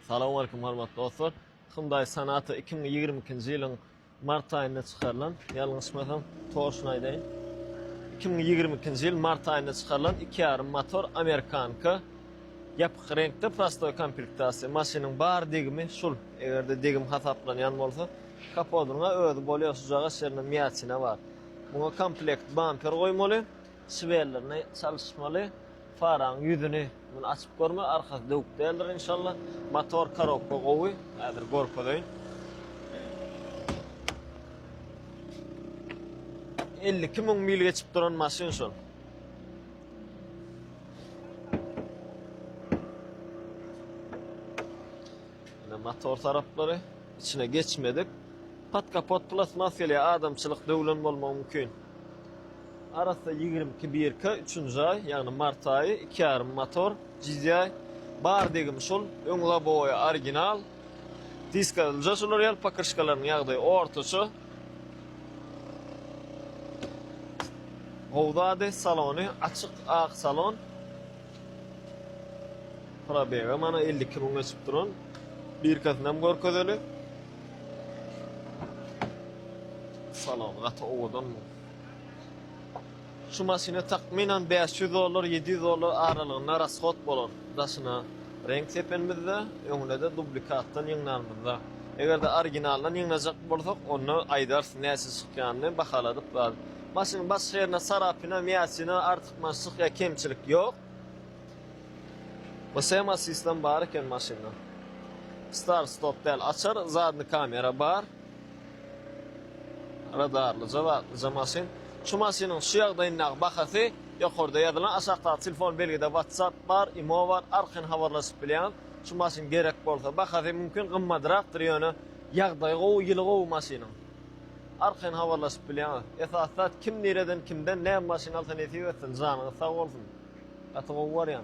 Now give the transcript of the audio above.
Salamu aleykum hormatly dostlar. Hyundai Sonata 2022-nji ýylyň mart aýynda çykarylan, ýalňyşmasam toşuna aýdaýyn. 2022-nji ýyl mart aýynda çykarylan 2,5 motor Amerikanka ýapyk renkde prostoy komplektasiýa. Maşynyň bar degimi şul. Egerde degim hasaplanýan bolsa, kapotyna özü bolýar, sujaga şerine miýaçyna bar. Buňa komplekt bumper goýmaly, siwerlerine çalışmaly. Faraň ýüzüni bunu açyp görme, arkasy döwük däldir inşallah. Motor korobka gowy, häzir gorpadaýyn. 52 000 mil geçip duran maşyn şol. Motor taraplary içine geçmedik. Pat kapot plasmasyaly adamçylyk döwlen bolmagy mümkin. Arasda 22 1K 3-nji ay, ýagny mart aýy, 2,5 motor, GDI, bar degim şol, öň labowy original. Diskal jaşular ýal pakırşkalaryň ýagdaýy ortaçy. Gowdady salony, açyk ak salon. Probega mana 52 000 geçip duran. Bir katynam görkezeli. Salon gata owadan. Şu maşina takminan $500, $700 aralygynda rasxot bolar. Daşyna renk sepenmizde, öňüne de duplikatdan ýyňnalmyzda. Egerde originaldan ýyňnajak bolsak, onu aýdars näse çykýanyny bahaladyk bar. Maşynyň baş şehrine sarapyna, miýaçyna artykmaçlyk ýa kemçilik ýok. Bu sema sistem bar eken maşyna. Start stop del açar, zadny kamera bar. Radarly, jawably maşyn. Şu maşynyň şu ýagdaýyna bahasy ýokarda ýazylan, aşagda telefon belgide WhatsApp bar, imo bar, arkadan habarlaşyp bilýän. Şu maşyn gerek bolsa bahasy mümkin gymmadyraqdyr ýöne ýagdaý gowy, ýyly gowy maşynyň. Arkadan habarlaşyp bilýän. Esasat kim nereden kimden näme maşyn alsa näse etsin, janyňyz sag bolsun. Aty gowy bar ýa.